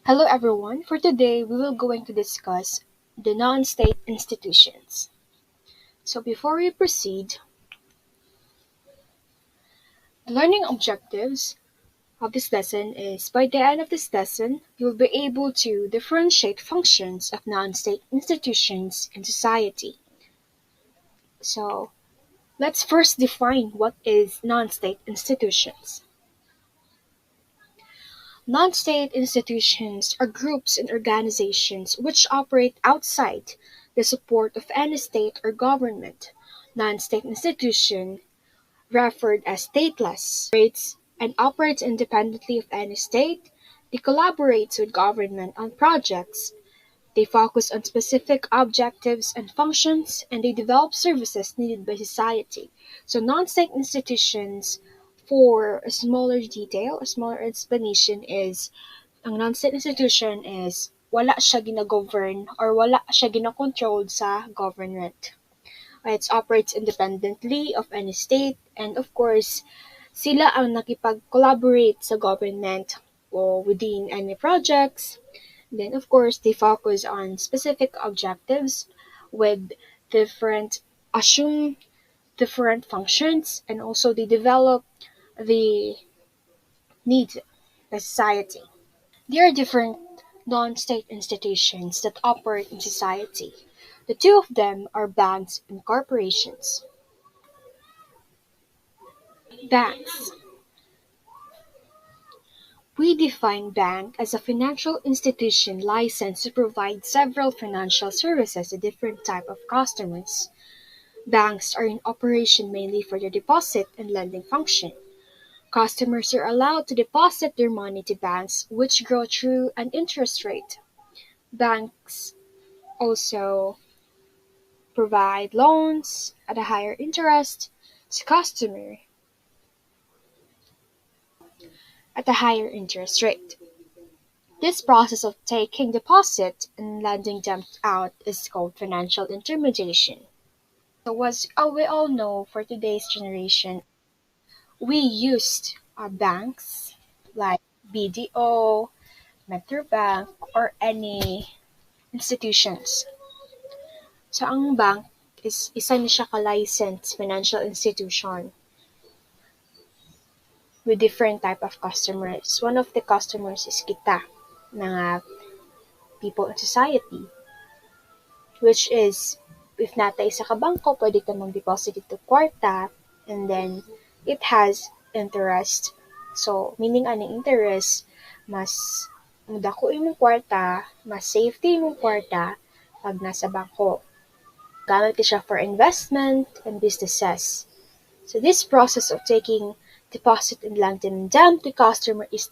Hello everyone. For today, we will going to discuss the non-state institutions. So before we proceed, the learning objectives of this lesson is by the end of this lesson, you'll be able to differentiate functions of non-state institutions in society. So let's first define what is non-state institutions. Non-state institutions are groups and organizations which operate outside the support of any state or government. Non-state institution, referred as stateless, operates independently of any state. They collaborate with government on projects. They focus on specific objectives and functions, and they develop services needed by society. So non-state institutions, for a smaller detail, a smaller explanation is, ang non-state institution is wala siya gina-govern or wala siya gina-control sa government. It operates independently of any state, and of course, sila ang nakipag-collaborate sa government o within any projects. Then, of course, they focus on specific objectives with different assume different functions, and also they develop the needs of the society. There are different non-state institutions that operate in society. The two of them are banks and corporations. Banks. We define bank as a financial institution licensed to provide several financial services to different type of customers. Banks are in operation mainly for the deposit and lending function. Customers are allowed to deposit their money to banks which grow through an interest rate. Banks also provide loans at a higher interest to customer at a higher interest rate. This process of taking deposit and lending them out is called financial intermediation. So as we all know, for today's generation, we used banks like BDO, Metrobank, or any institutions. So ang bank is isa na siya ka-licensed financial institution with different type of customers. One of the customers is kita, mga people in society, which is if natay sa kabangko, pwede ka mag-deposit dito kwarta, and then it has interest. So, meaning aning interest, mas dako imong kwarta, mas safety imong kwarta pag nasa bangko. Gamit siya for investment and businesses. So this process of taking deposit and lending them to customer is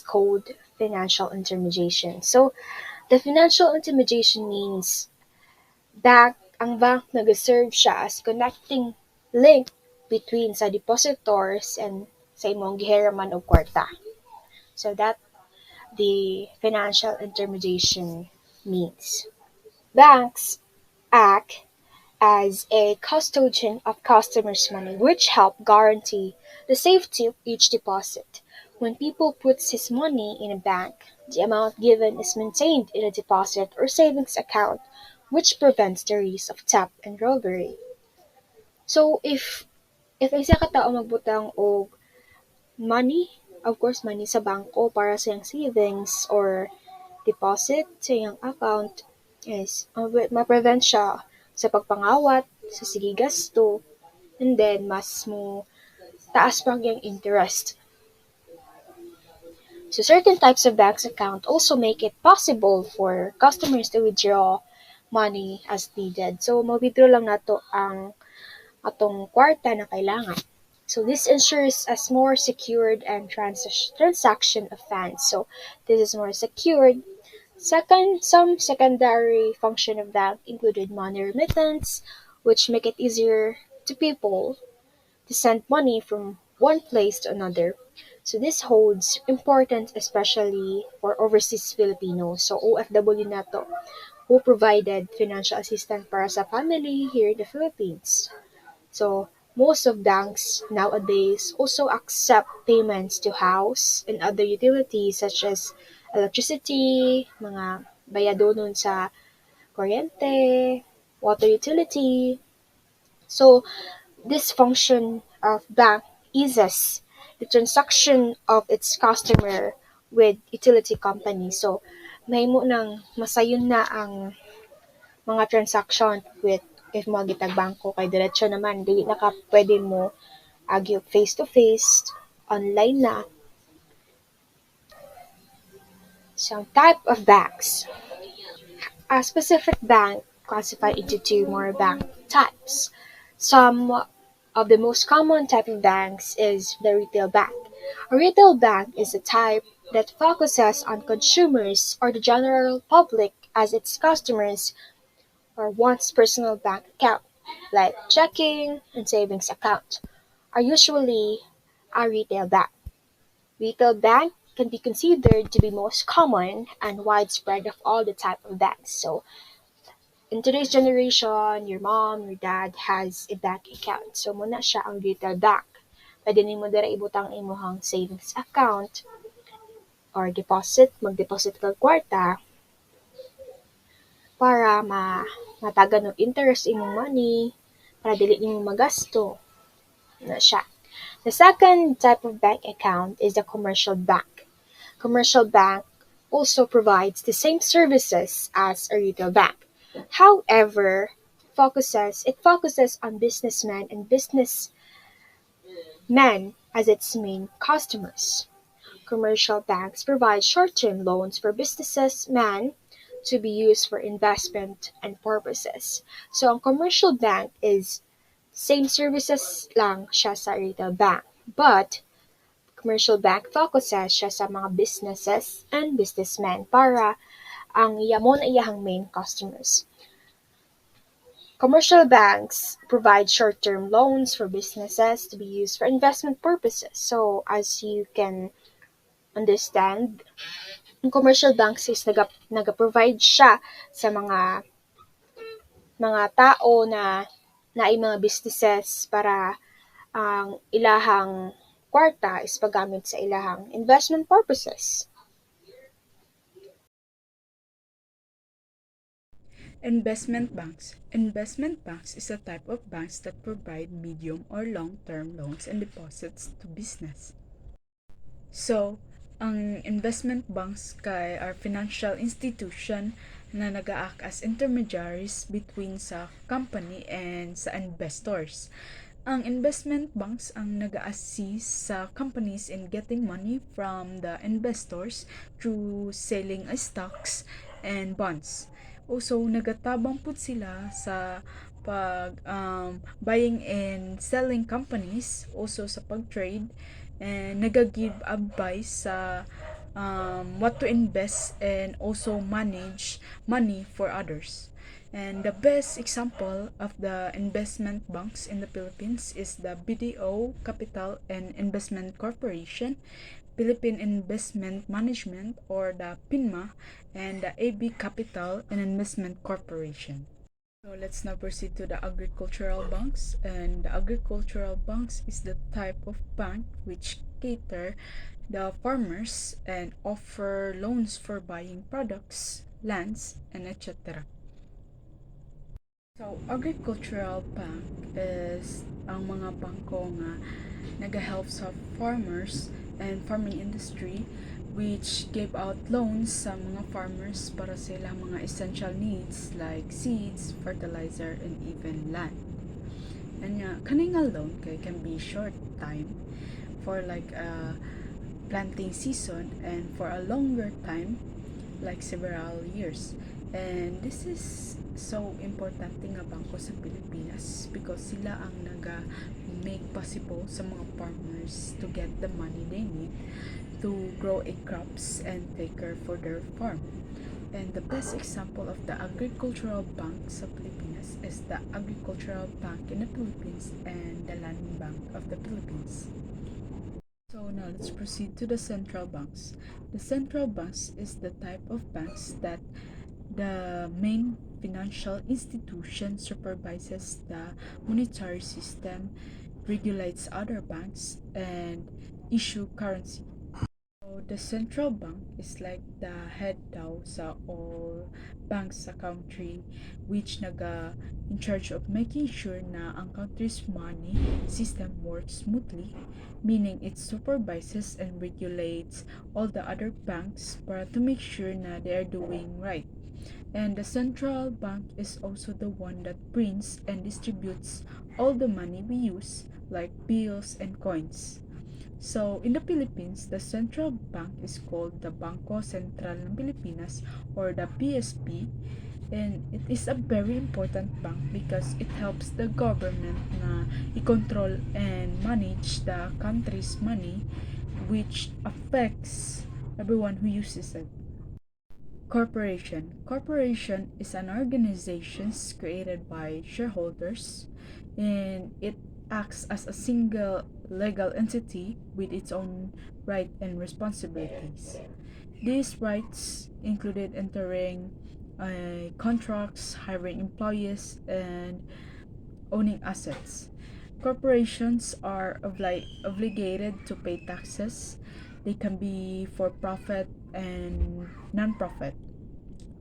called financial intermediation. So the financial intermediation means ang bank nag-serve siya as connecting link between sa depositors and sa imong gihiraman og kwarta. So that the financial intermediation means. Banks act as a custodian of customers' money, which help guarantee the safety of each deposit. When people puts his money in a bank, the amount given is maintained in a deposit or savings account, which prevents the risk of theft and robbery. So if isa ka tao magbutang og money, of course money sa bangko para sa iyang savings or deposit sa iyang account, is ma-prevent siya sa pagpangawat, sa sige gasto, and then mas mo taas pa ang interest. So certain types of banks account also make it possible for customers to withdraw money as needed. So ma-withdraw lang nato ang atong kwarta na kailangan. So this ensures a more secured and transaction of funds. So this is more secured. Some secondary function of bank included money remittance, which make it easier to people to send money from one place to another. So this holds important especially for overseas Filipinos, so OFW nato, who provided financial assistance para sa family here in the Philippines. So most of banks nowadays also accept payments to house and other utilities such as electricity, mga bayado nun sa kuryente, water utility. So, this function of bank eases the transaction of its customer with utility company. So, mahimo nang masayon na ang mga transaction with if mo gitag bangko kay diretso naman dili na ka pwede mo agi face to face, online na. So, type of banks. A specific bank classified into two more bank types. Some of the most common type of banks is the retail bank. A retail bank is a type that focuses on consumers or the general public as its customers or one's personal bank account, like checking and savings account, are usually a retail bank. Retail bank can be considered to be most common and widespread of all the type of banks. So in today's generation, your mom, your dad has a bank account. So muna siya ang retail bank. Pwede nimo dira ibutang imuhang savings account or mag-deposit kag kwarta para matagan og interest imong money, para dili nimo magasto. Na siya. The second type of bank account is the commercial bank. Commercial bank also provides the same services as a retail bank. However, it focuses on businessmen and businessmen as its main customers. Commercial banks provide short-term loans for businessmen to be used for investment and purposes. So, ang commercial bank is same services lang siya sa retail bank. But, commercial bank focuses siya sa mga businesses and businessmen para ang mo na iyahang main customers. Commercial banks provide short-term loans for businesses to be used for investment purposes. So, as you can understand, ang commercial banks is naga-provide siya sa mga tao na naay mga businesses para ang ilahang kwarta is paggamit sa ilahang investment purposes. Investment banks. Investment banks is a type of banks that provide medium or long-term loans and deposits to business. So, ang investment banks kay are financial institution na nag-act as intermediaries between sa company and sa investors. Ang investment banks ang nag-assist sa companies in getting money from the investors through selling stocks and bonds. Also, nagatabang pud sila sa pag buying and selling companies, also sa pag-trade, and nagagive advice sa what to invest and also manage money for others. And the best example of the investment banks in the Philippines is the BDO Capital and Investment Corporation, Philippine Investment Management or the PINMA, and the AB Capital and Investment Corporation. So let's now proceed to the agricultural banks. And the agricultural banks is the type of bank which cater the farmers and offer loans for buying products, lands, and etc. So, agricultural bank is ang mga bangko nga nag-help sa farmers and farming industry which gave out loans sa mga farmers para sa ilang mga essential needs like seeds, fertilizer, and even land. And kaning nga loan can be short time for like a planting season and for a longer time like several years. And this is so important nga bangko sa Pilipinas because sila ang naga-make possible sa mga farmers to get the money they need to grow a crops and take care for their farm. And the best example of the agricultural bank sa Pilipinas is the Agricultural Bank in the Philippines and the Land Bank of the Philippines. So now let's proceed to the central banks. The central banks is the type of banks that the main financial institution supervises the monetary system, regulates other banks, and issue currency. So the central bank is like the head daw sa all banks sa country, which naga in charge of making sure na ang country's money system works smoothly, meaning it supervises and regulates all the other banks para to make sure na they are doing right. And the central bank is also the one that prints and distributes all the money we use, like bills and coins. So, in the Philippines, the central bank is called the Bangko Sentral ng Pilipinas, or the PSP, and it is a very important bank because it helps the government na i-control and manage the country's money, which affects everyone who uses it. Corporation is an organization created by shareholders, and it acts as a single legal entity with its own rights and responsibilities. These rights included entering contracts, hiring employees, and owning assets. Corporations are obligated to pay taxes. They can be for profit and non-profit.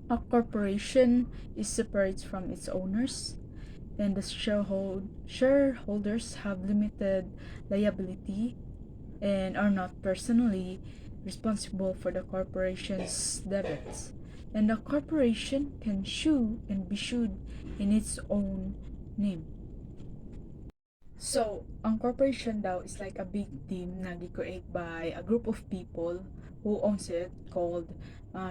A corporation is separate from its owners, and the shareholders have limited liability and are not personally responsible for the corporation's debits. And the corporation can sue and be sued in its own name. So, ang corporation daw is like a big team na create by a group of people who owns it, called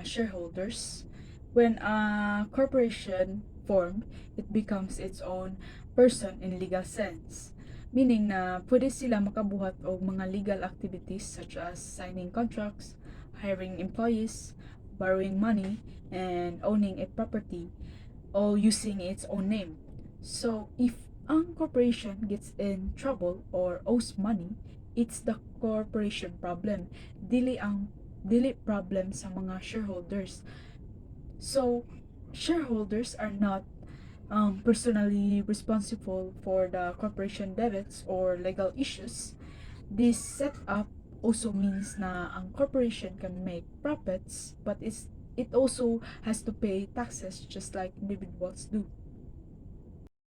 shareholders. When a corporation formed, it becomes its own person in legal sense. Meaning na pwede sila makabuhat og mga legal activities such as signing contracts, hiring employees, borrowing money, and owning a property, all using its own name. So, if ang corporation gets in trouble or owes money, it's the corporation problem. Dili problem sa mga shareholders. So, shareholders are not personally responsible for the corporation debits or legal issues. This setup also means na ang corporation can make profits, but it also has to pay taxes just like individuals do.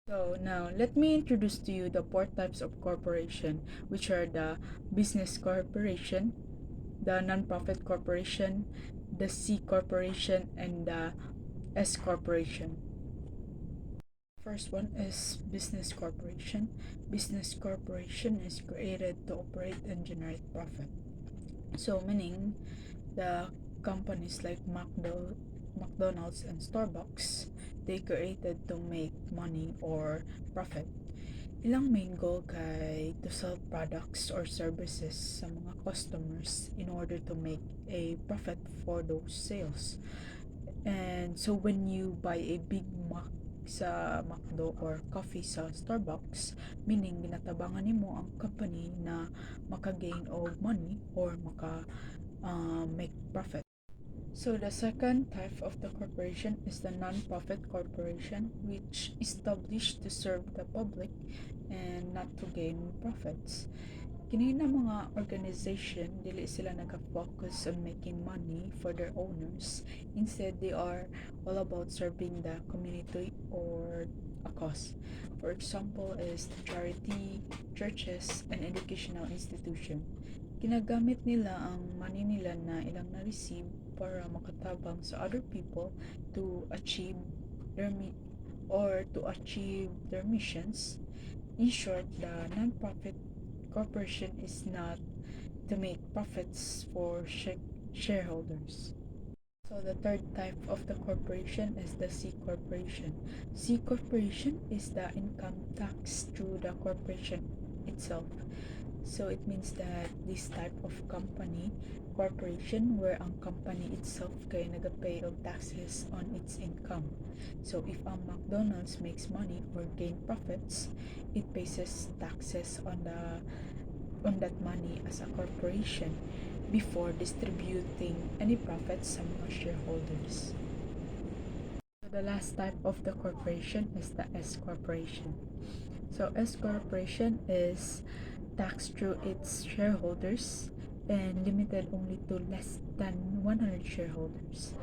So now let me introduce to you the four types of corporation, which are the business corporation, the non-profit corporation, the C corporation, and the S corporation. First one is business corporation. Business corporation is created to operate and generate profit. So meaning the companies like McDonald's and Starbucks, they created to make money or profit. Ilang main goal kay to sell products or services sa mga customers in order to make a profit for those sales. And so when you buy a Big Mac sa McDo or coffee sa Starbucks, meaning ginatabangan nimo ang company na maka-gain og money or make profit. So the second type of the corporation is the non-profit corporation, which established to serve the public and not to gain profits. Kini na mga organization, dili sila nag-focus on making money for their owners. Instead, they are all about serving the community or a cause. For example, is the charity, churches, and educational institution. Ginagamit nila ang money nila na ilang na-receive para makatabang sa other people to achieve their missions. In short, the non-profit corporation is not to make profits for shareholders. So the third type of the corporation is the C corporation. C corporation is the income tax through the corporation itself. So it means that this type of corporation where ang company itself kay nagapay of taxes on its income. So if a McDonald's makes money or gain profits, it pays taxes on that money as a corporation before distributing any profits sa mga shareholders. So the last type of the corporation is the S corporation. So S corporation is taxed through its shareholders, and limited only to less than 100 shareholders.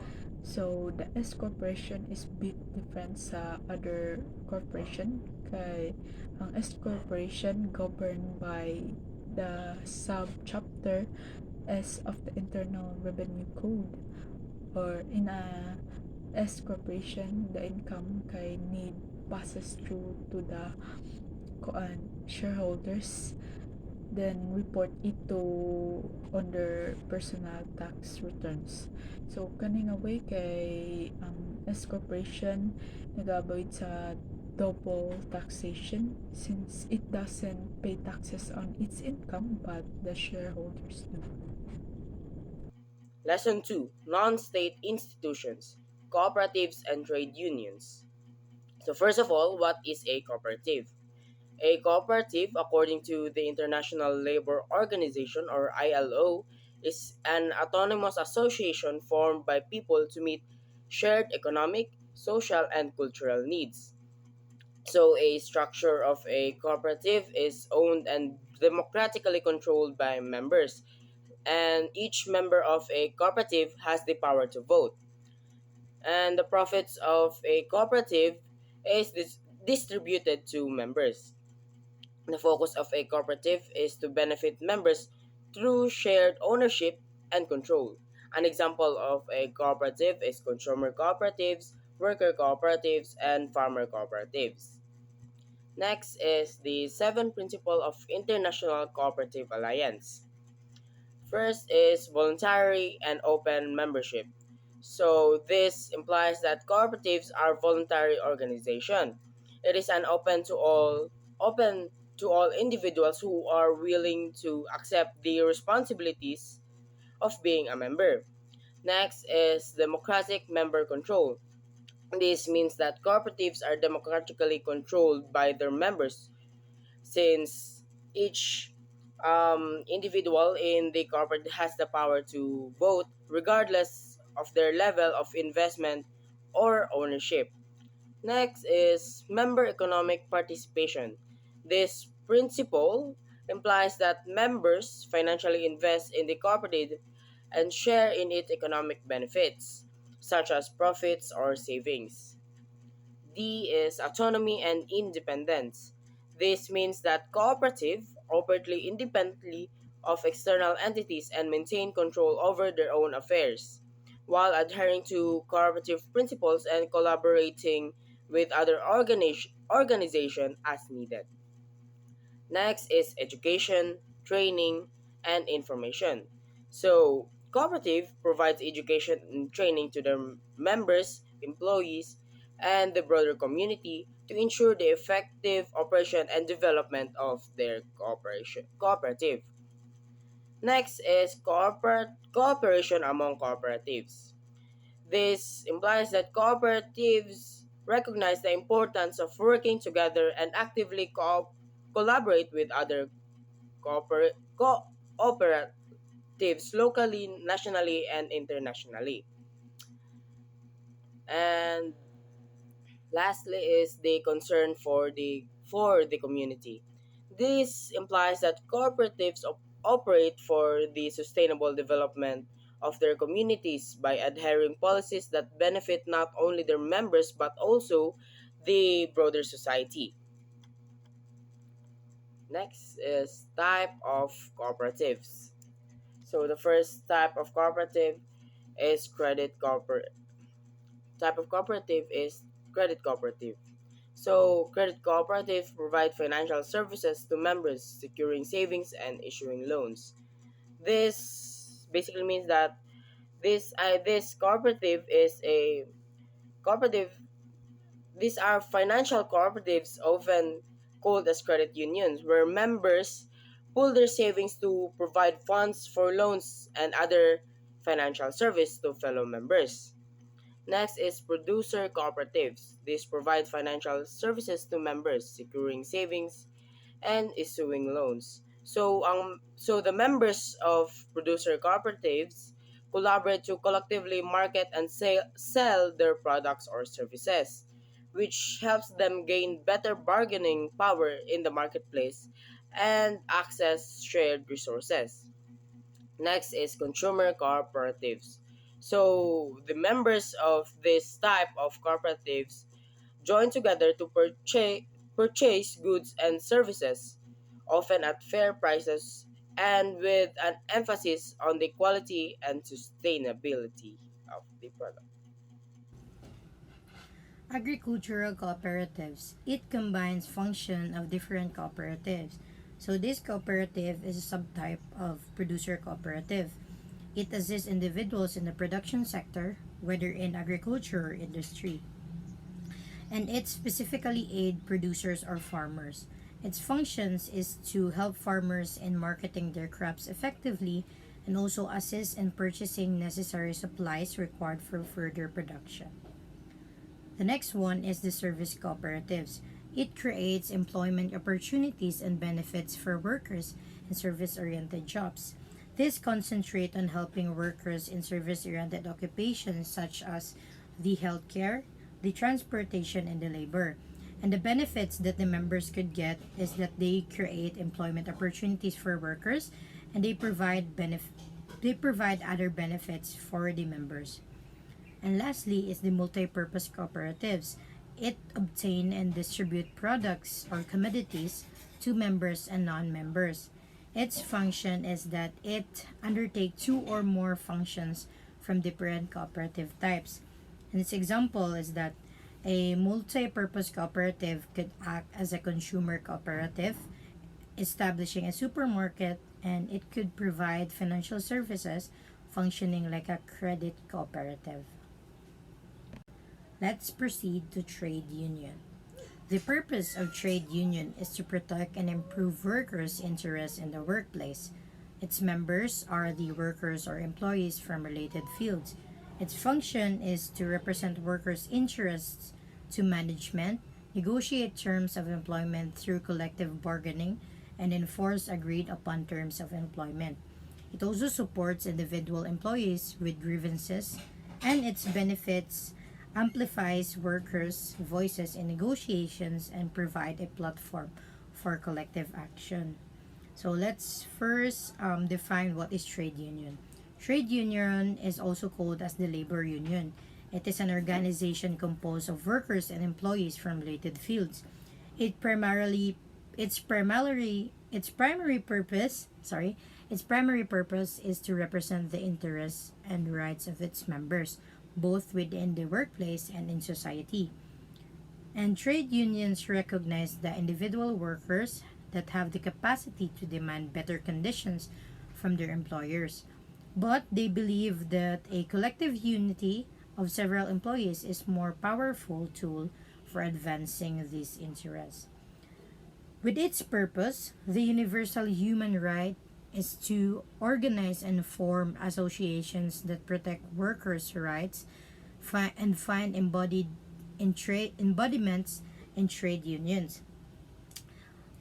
So the S corporation is bit different sa other corporation kay ang S corporation governed by the subchapter S of the Internal Revenue Code, or in a S corporation the income kay need passes through to the shareholders, then report ito under personal tax returns. So kaning way kay ang S corporation nag-avoid sa double taxation since it doesn't pay taxes on its income but the shareholders do. Lesson 2: Non-state institutions, cooperatives and trade unions. So first of all, what is a cooperative? A cooperative, according to the International Labor Organization or ILO, is an autonomous association formed by people to meet shared economic, social, and cultural needs. So, a structure of a cooperative is owned and democratically controlled by members, and each member of a cooperative has the power to vote. And the profits of a cooperative is distributed to members. The focus of a cooperative is to benefit members through shared ownership and control. An example of a cooperative is consumer cooperatives, worker cooperatives, and farmer cooperatives. Next is the seven principle of International Cooperative Alliance. First is voluntary and open membership. So this implies that cooperatives are voluntary organization. It is an open to all individuals who are willing to accept the responsibilities of being a member. Next is democratic member control. This means that cooperatives are democratically controlled by their members since each individual in the corporate has the power to vote regardless of their level of investment or ownership. Next is member economic participation. This principle implies that members financially invest in the cooperative and share in its economic benefits, such as profits or savings. D is autonomy and independence. This means that cooperative operate independently of external entities and maintain control over their own affairs, while adhering to cooperative principles and collaborating with other organizations as needed. Next is education, training, and information. So, cooperative provides education and training to their members, employees, and the broader community to ensure the effective operation and development of their cooperative. Next is cooperation among cooperatives. This implies that cooperatives recognize the importance of working together and actively collaborate with other cooperatives locally, nationally, and internationally. And lastly is the concern for the community. This implies that cooperatives operate for the sustainable development of their communities by adhering policies that benefit not only their members but also the broader society. Next is type of cooperatives. So the first type of cooperative is type of cooperative is credit cooperative. So credit cooperatives provide financial services to members, securing savings and issuing loans. This basically means that this cooperative is a cooperative. These are financial cooperatives, often called as credit unions, where members pool their savings to provide funds for loans and other financial service to fellow members. Next is producer cooperatives. These provide financial services to members, securing savings and issuing loans. So the members of producer cooperatives collaborate to collectively market and sell their products or services, which helps them gain better bargaining power in the marketplace and access shared resources. Next is consumer cooperatives. So the members of this type of cooperatives join together to purchase goods and services, often at fair prices and with an emphasis on the quality and sustainability of the product. Agricultural cooperatives. It combines function of different cooperatives. So this cooperative is a subtype of producer cooperative. It assists individuals in the production sector, whether in agriculture or industry, and it specifically aid producers or farmers. Its functions is to help farmers in marketing their crops effectively and also assist in purchasing necessary supplies required for further production. The next one is the service cooperatives. It creates employment opportunities and benefits for workers in service oriented jobs. This concentrate on helping workers in service oriented occupations such as the healthcare, the transportation, and the labor. And the benefits that the members could get is that they create employment opportunities for workers and they provide other benefits for the members. And lastly is the multi-purpose cooperatives. It obtain and distribute products or commodities to members and non-members. Its function is that it undertake two or more functions from different cooperative types. And its example is that a multi-purpose cooperative could act as a consumer cooperative, establishing a supermarket, and it could provide financial services functioning like a credit cooperative. Let's proceed to trade union. The purpose of trade union is to protect and improve workers' interests in the workplace. Its members are the workers or employees from related fields. Its function is to represent workers' interests to management, negotiate terms of employment through collective bargaining, and enforce agreed upon terms of employment. It also supports individual employees with grievances, and its benefits amplifies workers' voices in negotiations and provide a platform for collective action. So let's first define what is trade union. Trade union is also called as the labor union. It is an organization composed of workers and employees from related fields. It primarily its primary purpose, its primary purpose is to represent the interests and rights of its members, both within the workplace and in society. And trade unions recognize the individual workers that have the capacity to demand better conditions from their employers. But they believe that a collective unity of several employees is more powerful tool for advancing these interests. With its purpose, the universal human right is to organize and form associations that protect workers' rights and find embodiments in trade unions.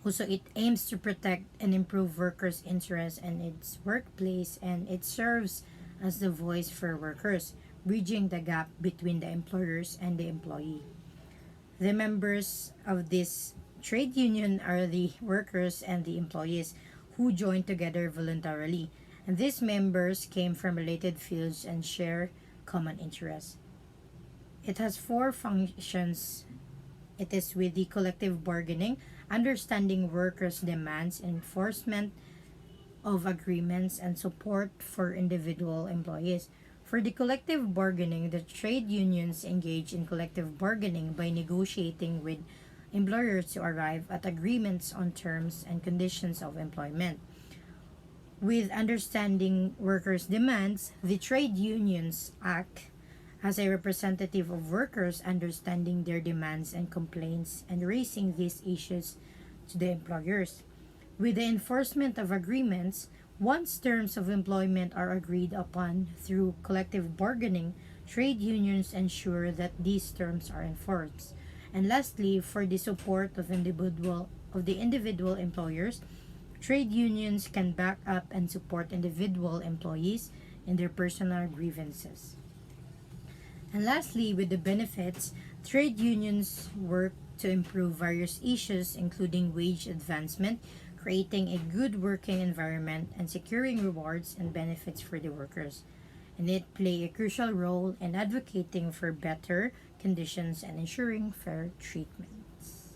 Also, it aims to protect and improve workers' interests in its workplace, and it serves as the voice for workers, bridging the gap between the employers and the employee. The members of this trade union are the workers and the employees who join together voluntarily, and these members came from related fields and share common interests. It has four functions. It is with the collective bargaining, understanding workers' demands, enforcement of agreements, and support for individual employees. For the collective bargaining, the trade unions engage in collective bargaining by negotiating with employers to arrive at agreements on terms and conditions of employment. With understanding workers' demands, the trade unions act as a representative of workers, understanding their demands and complaints and raising these issues to the employers. With the enforcement of agreements, once terms of employment are agreed upon through collective bargaining, trade unions ensure that these terms are enforced. And lastly, for the support of the individual employers, trade unions can back up and support individual employees in their personal grievances. And lastly, with the benefits, trade unions work to improve various issues including wage advancement, creating a good working environment and securing rewards and benefits for the workers. And it play a crucial role in advocating for better conditions and ensuring fair treatments.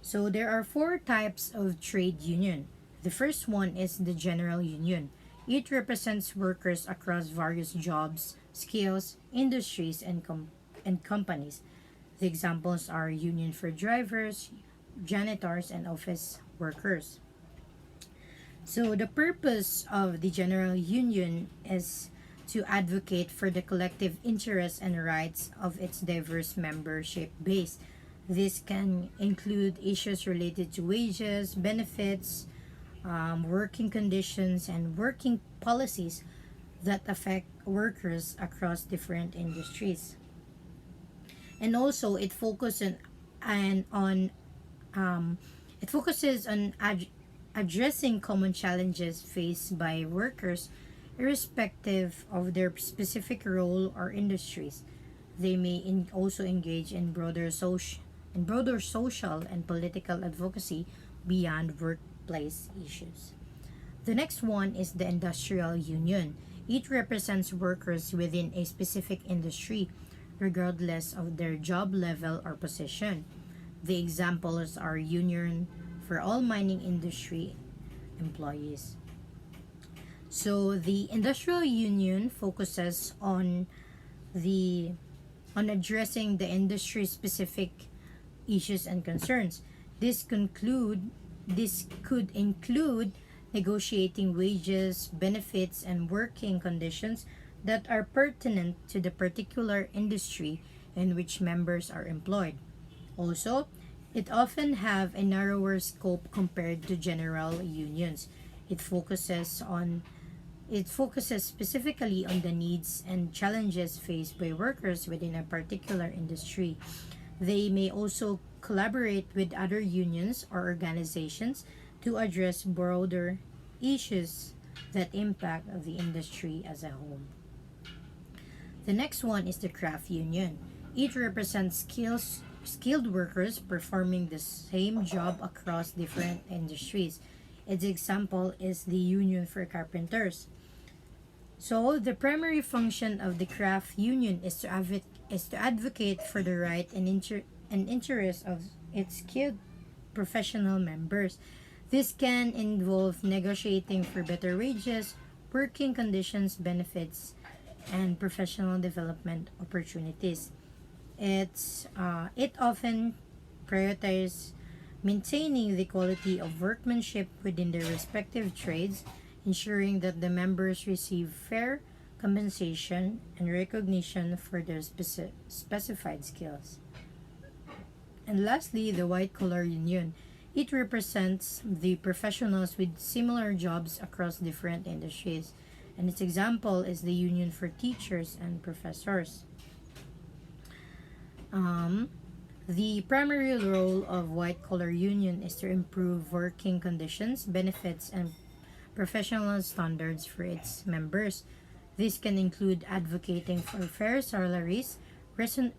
So there are four types of trade union. The first one is the general union. It represents workers across various jobs, skills, industries, and companies. The examples are union for drivers, janitors, and office workers. So the purpose of the general union is to advocate for the collective interests and rights of its diverse membership base. This can include issues related to wages, benefits, working conditions, and working policies that affect workers across different industries. And also, and on um, it focuses on addressing common challenges faced by workers, irrespective of their specific role or industries. They may also engage in broader social and political advocacy beyond workplace issues. The next one is the industrial union. It represents workers within a specific industry, regardless of their job level or position. The examples are union for all mining industry employees. So the industrial union focuses the on addressing the industry specific issues and concerns. This could include negotiating wages, benefits, and working conditions that are pertinent to the particular industry in which members are employed. Also, it often have a narrower scope compared to general unions. It focuses on it focuses specifically on the needs and challenges faced by workers within a particular industry. They may also collaborate with other unions or organizations to address broader issues that impact the industry as a whole. The next one is the craft union. It represents skilled workers performing the same job across different industries. Its example is the union for carpenters. So the primary function of the craft union is to advocate for the right and interests of its skilled professional members. This can involve negotiating for better wages, working conditions, benefits, and professional development opportunities. It often prioritizes maintaining the quality of workmanship within their respective trades, ensuring that the members receive fair compensation and recognition for their specified skills. And lastly, the white collar union. It represents the professionals with similar jobs across different industries, and its example is the union for teachers and professors. Um, the primary role of white collar union is to improve working conditions, benefits, and professional standards for its members. This can include advocating for fair salaries,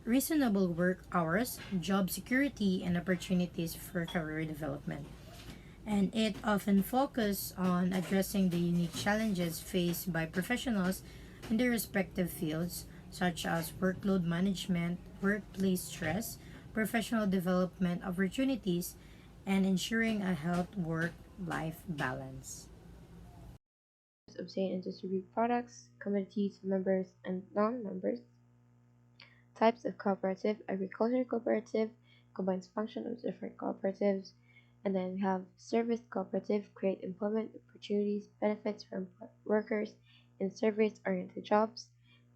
reasonable work hours, job security, and opportunities for career development. And it often focuses on addressing the unique challenges faced by professionals in their respective fields, such as workload management, workplace stress, professional development opportunities, and ensuring a health work life balance. Obtain and distribute products, commodities, members, and non-members. Types of cooperative: agriculture cooperative combines function of different cooperatives, and then we have service cooperative, create employment opportunities, benefits for workers in service-oriented jobs,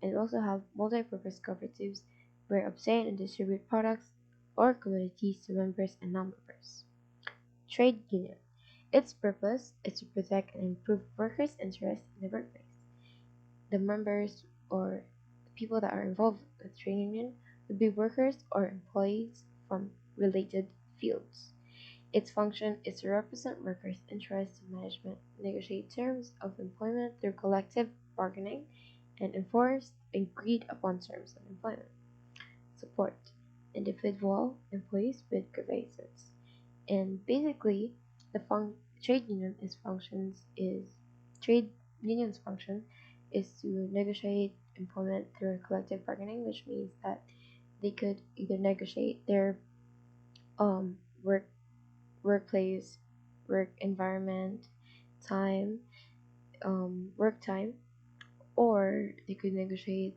and we also have multi-purpose cooperatives where obtain and distribute products or commodities to members and non-members. Trade union. Its purpose is to protect and improve workers' interests in the workplace. The members or the people that are involved with the trade union would be workers or employees from related fields. Its function is to represent workers' interests in management, negotiate terms of employment through collective bargaining, and enforce agreed upon terms of employment. Support individual employees with grievances. And basically, the trade union is functions is trade union's function is to negotiate employment through collective bargaining, which means that they could either negotiate their um work workplace, work environment, time, work time, or they could negotiate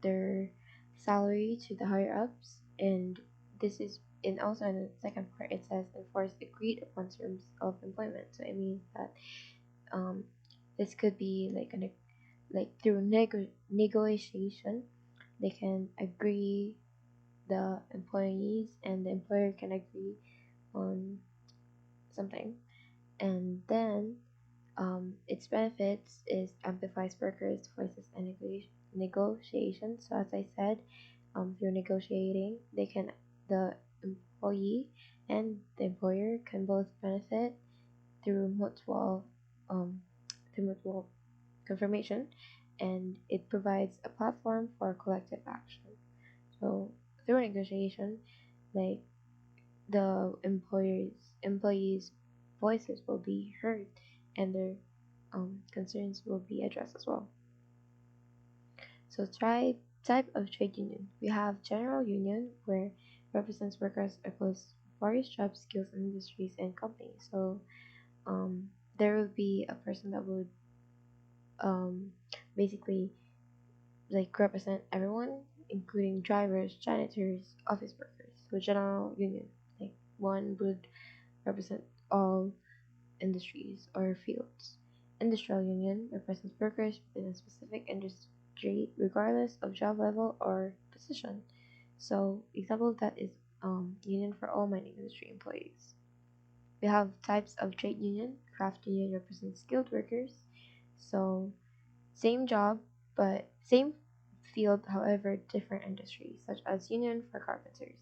their salary to the higher ups. And this is, and also in the second part it says enforce agreed upon terms of employment. So it means that um this could be like like through negotiation they can agree, the employees and the employer can agree on something. And then its benefits is amplifies workers' voices and negotiation. So as I said, through negotiating, the employee and the employer can both benefit through um, mutual confirmation, and it provides a platform for collective action. So through negotiation, like the employees' voices will be heard, and their concerns will be addressed as well. So type of trade union. We have general union where represents workers across various jobs, skills, and industries and companies. So there will be a person that would um, basically like represent everyone, including drivers, janitors, office workers. So general union, like one would represent all industries or fields. Industrial union represents workers within a specific industry, regardless of job level or position. So, example of that is union for all mining industry employees. We have types of trade union. Craft union represents skilled workers. So, same job, but same field, however, different industries, such as union for carpenters.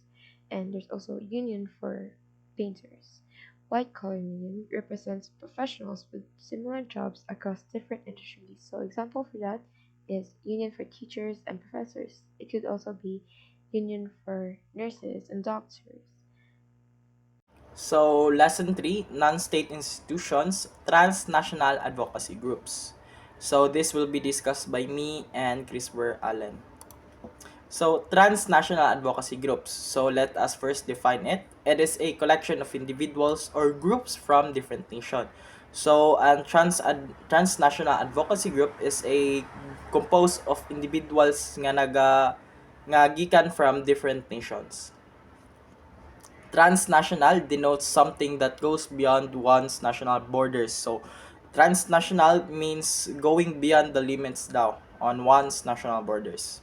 And there's also union for painters. White collar union represents professionals with similar jobs across different industries. So example for that is union for teachers and professors. It could also be union for nurses and doctors. So, lesson 3, non-state institutions, transnational advocacy groups. So, this will be discussed by me and Christopher Allen. So, transnational advocacy groups. So, let us first define it. It is a collection of individuals or groups from different nations. So, an transnational advocacy group is a composed of individuals nga gikan from different nations. Transnational denotes something that goes beyond one's national borders. So, transnational means going beyond the limits daw on one's national borders.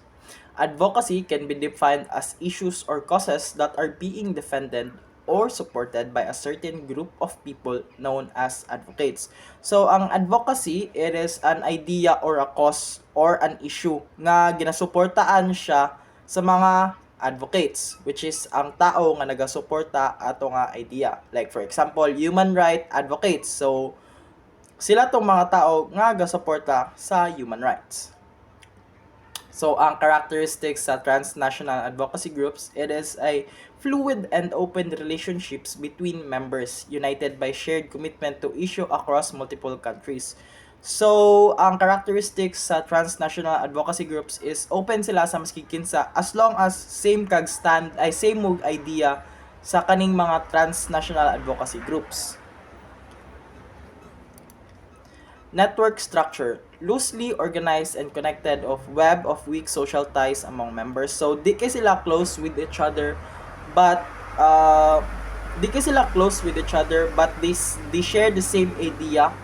Advocacy can be defined as issues or causes that are being defended or supported by a certain group of people known as advocates. So, ang advocacy, it is an idea or a cause or an issue nga ginasuportaan siya sa mga advocates, which is ang tao nga nagasuporta ato nga idea. Like for example, human right advocates. So, sila tong mga tao nga gasuporta sa human rights. So, ang characteristics sa transnational advocacy groups, it is a fluid and open relationships between members united by shared commitment to issue across multiple countries. So, ang characteristics sa transnational advocacy groups is open sila sa maski kinsa as long as same kag stand ay same mug idea sa kaning mga transnational advocacy groups. Network structure, loosely organized and connected of web of weak social ties among members. So, di kay sila close with each other, but they share the same idea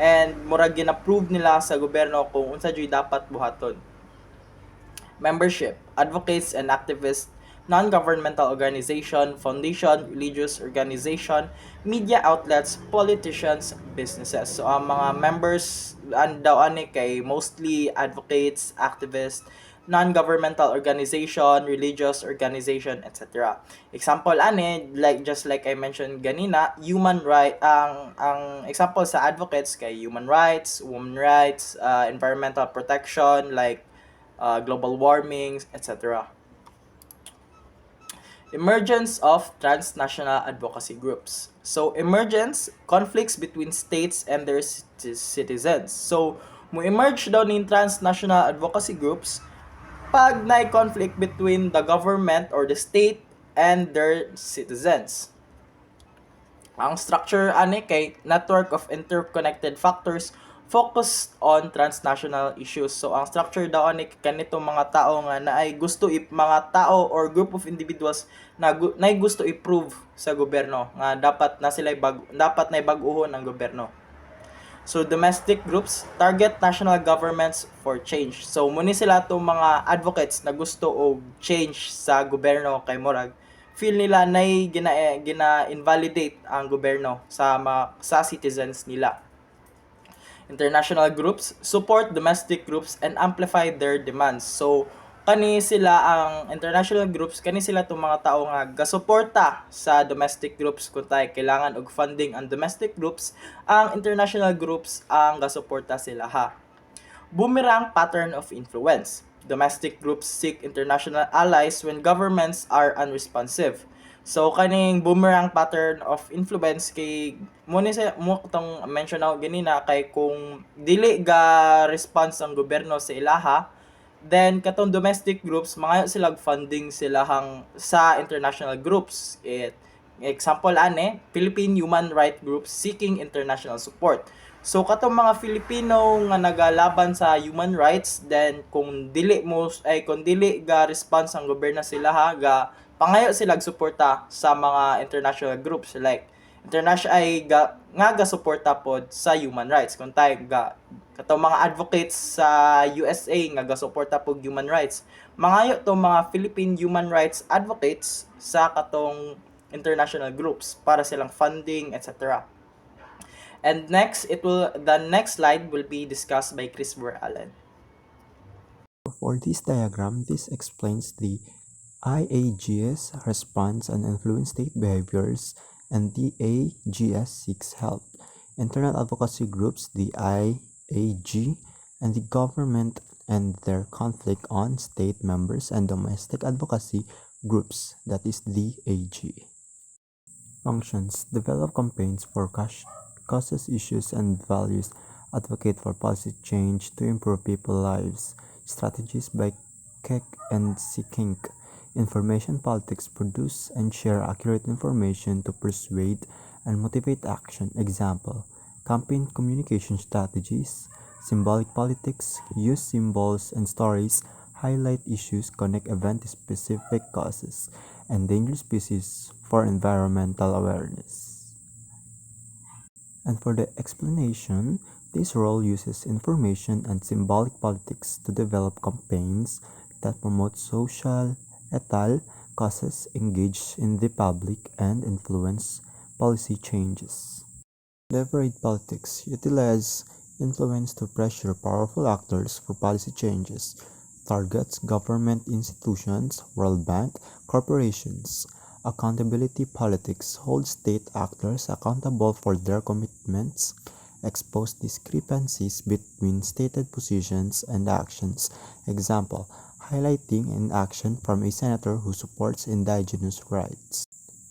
and murag gina-approve nila sa gobyerno kung unsa jud dapat buhaton. Membership, advocates and activists, non-governmental organization, foundation, religious organization, media outlets, politicians, businesses. So, ang mga members daw ani kay mostly advocates, activists, non-governmental organization, religious organization, etc. Example ani, like just like I mentioned ganina, human right ang example sa advocates kay human rights, women rights, environmental protection like global warming, etc. Emergence of transnational advocacy groups. So, emergence, conflicts between states and their citizens. So, mo-emerge daw ng transnational advocacy groups pag na-conflict between the government or the state and their citizens. Ang structure ani kay network of interconnected factors focused on transnational issues. So ang structure daw ani kanito mga tao nga na ay gusto mga tao or group of individuals na gusto i-prove sa gobyerno nga dapat na bag-ohon ang gobyerno. So domestic groups target national governments for change. So muni sila tong mga advocates na gusto og change sa gobyerno kay murag feel nila nay gina-invalidate ang gobyerno sa citizens nila. International groups support domestic groups and amplify their demands. So kani sila ang international groups, kani sila tong mga tao nga gasuporta sa domestic groups kung tayo kailangan og funding ang domestic groups, ang international groups ang gasuporta sila ha. Boomerang pattern of influence. Domestic groups seek international allies when governments are unresponsive. So kaning boomerang pattern of influence kay mo tong mention ako ganina kay kung dili ga response ang gobyerno sa ilaha, then katong domestic groups mga sila funding silahang sa international groups. Example ane, Philippine human rights groups seeking international support. So katong mga Filipino nga nagalaban sa human rights, then kung dili ga response ang gobyerno sila ga pangayo sila suporta sa mga international groups like international ay ga suporta pod sa human rights kung tayo katong mga advocates sa USA nga gasuporta pog human rights, mangayo to mga Philippine human rights advocates sa katong international groups para silang funding, etc. And the next slide will be discussed by Chris Allen. For this diagram, this explains the IAGS response and influence state behaviors, and the AGS seeks help. Internal advocacy groups, the IAG, and the government and their conflict on state members, and domestic advocacy groups, that is the AG. Functions: develop campaigns for causes, issues, and values, advocate for policy change to improve people's lives. Strategies by KEK and SIKINK. Information politics: produce and share accurate information to persuade and motivate action. Example: campaign communication strategies. Symbolic politics: use symbols and stories, highlight issues, connect event to specific causes. Endangered species for environmental awareness. And for the explanation, this role uses information and symbolic politics to develop campaigns that promote social, ethical causes, engage in the public, and influence policy changes. Leverage politics utilize influence to pressure powerful actors for policy changes. Targets government institutions, World Bank, corporations. Accountability politics holds state actors accountable for their commitments, expose discrepancies between stated positions and actions. Example: highlighting an action from a senator who supports indigenous rights.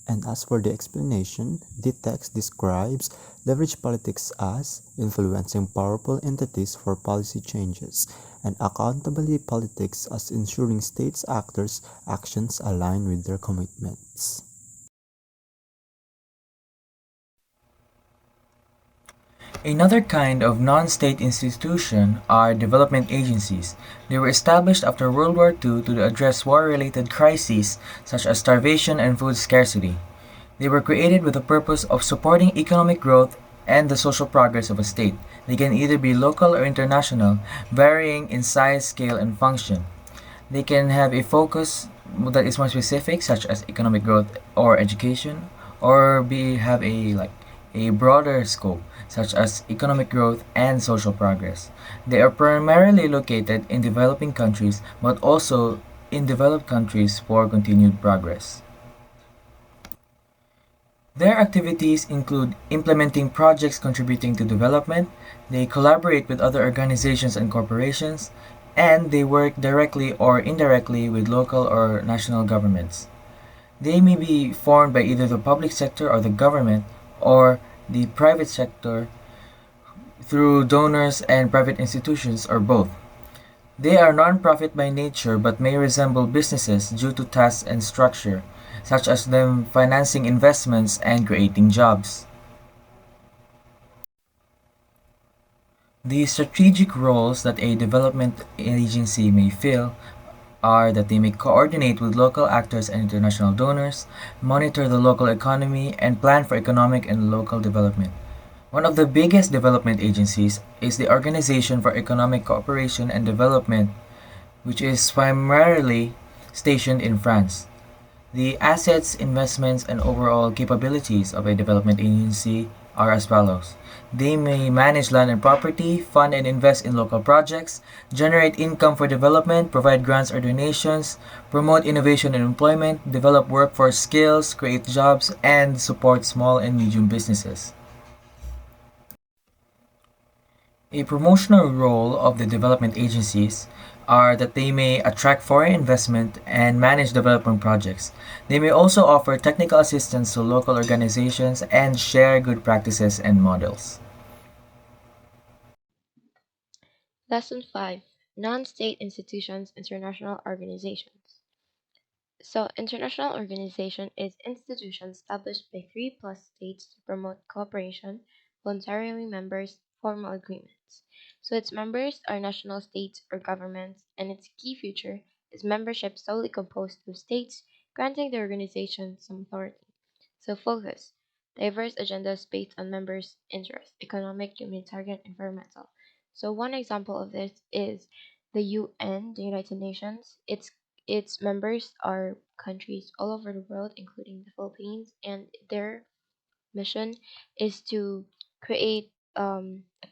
And as for the explanation, the text describes leverage politics as influencing powerful entities for policy changes, and accountability politics as ensuring states' actions align with their commitments. Another kind of non-state institution are development agencies. They were established after World War II to address war-related crises such as starvation and food scarcity. They were created with the purpose of supporting economic growth and the social progress of a state. They can either be local or international, varying in size, scale, and function. They can have a focus that is more specific, such as economic growth or education, or have a broader scope, such as economic growth and social progress. They are primarily located in developing countries, but also in developed countries for continued progress. Their activities include implementing projects contributing to development, they collaborate with other organizations and corporations, and they work directly or indirectly with local or national governments. They may be formed by either the public sector or the government, or the private sector through donors and private institutions, or both. They are non-profit by nature but may resemble businesses due to tasks and structure, such as them financing investments and creating jobs. The strategic roles that a development agency may fill are that they may coordinate with local actors and international donors, monitor the local economy, and plan for economic and local development. One of the biggest development agencies is the Organization for Economic Cooperation and Development, which is primarily stationed in France. The assets, investments, and overall capabilities of a development agency are as follows. They may manage land and property, fund and invest in local projects, generate income for development, provide grants or donations, promote innovation and employment, develop workforce skills, create jobs, and support small and medium businesses. A promotional role of the development agencies are that they may attract foreign investment and manage development projects. They may also offer technical assistance to local organizations and share good practices and models. Lesson 5: Non State Institutions, International Organizations. So, international organization is institution established by three plus states to promote cooperation, voluntarily members, formal agreements. So, its members are national states or governments, and its key feature is membership solely composed of states, granting the organization some authority. So, focus diverse agendas based on members' interests economic, humanitarian, environmental. So, one example of this is the UN, the United Nations. Its members are countries all over the world, including the Philippines, and their mission is to create a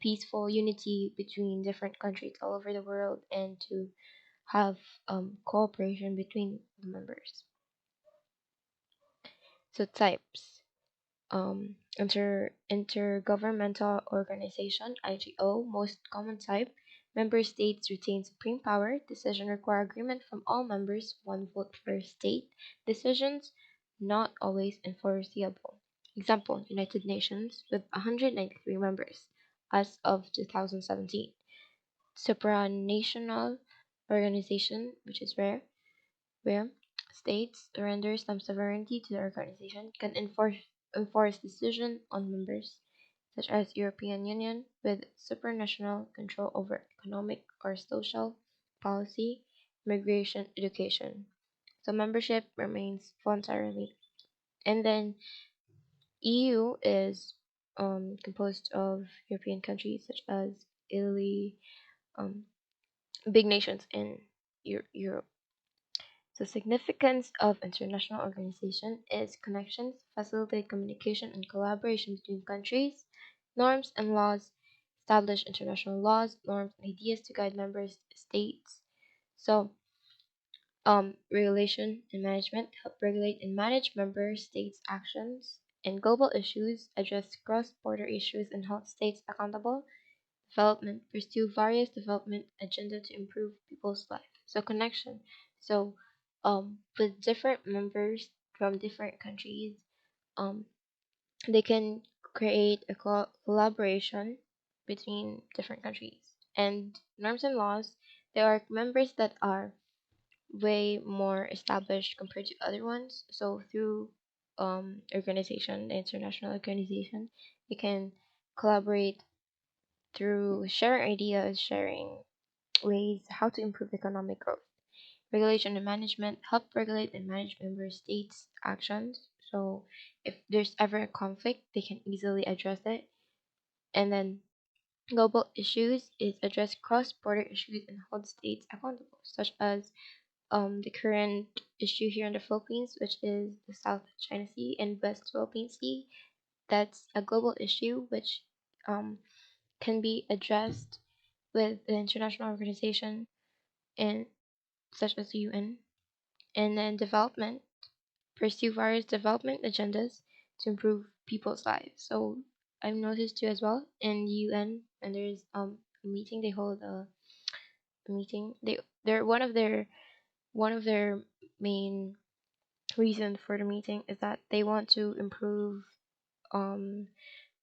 peaceful unity between different countries all over the world and to have cooperation between the members. So, types intergovernmental organization IGO, most common type. Member states retain supreme power. Decision require agreement from all members, one vote per state. Decisions not always enforceable. Example: United Nations with 193 members as of 2017. Supranational organization, which is rare, where states surrender some sovereignty to the organization, can enforce decisions on members, such as European Union, with supranational control over economic or social policy, immigration, education. So membership remains voluntarily. And then EU is composed of European countries such as Italy, um, big nations in Europe. The significance of international organization is connections, facilitate communication and collaboration between countries, norms and laws, establish international laws, norms, and ideas to guide member states. So, regulation and management help regulate and manage member states' actions and global issues, address cross-border issues, and hold states accountable. Development pursue various development agenda to improve people's life. So connection. So with different members from different countries, um, they can create a collaboration between different countries. And norms and laws, there are members that are way more established compared to other ones. So through organization, the international organization, they can collaborate through sharing ideas, sharing ways how to improve economic growth. Regulation and management help regulate and manage member states' actions. So if there's ever a conflict, they can easily address it. And then global issues is address cross-border issues and hold states accountable, such as the current issue here in the Philippines, which is the South China Sea and West Philippine Sea. That's a global issue which um, can be addressed with the international organization and such as the UN, and then development pursue various development agendas to improve people's lives. So I've noticed too as well in the UN when there's a meeting, they hold a meeting. They're one of their main reason for the meeting is that they want to improve um,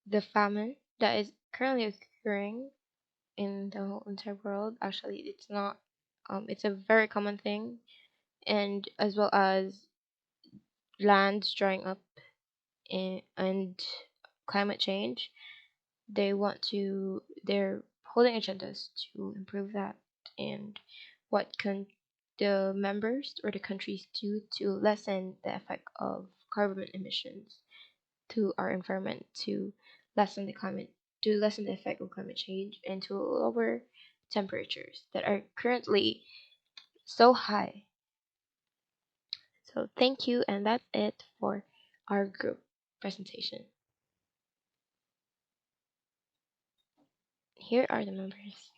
the famine that is currently occurring in the whole entire world. Actually, it's not. It's a very common thing, and as well as lands drying up and climate change. They're holding agendas to improve that, and what can the members or the countries do to lessen the effect of carbon emissions to our environment, to lessen the effect of climate change, and to lower temperatures that are currently so high. So thank you, and that's it for our group presentation. Here are the members.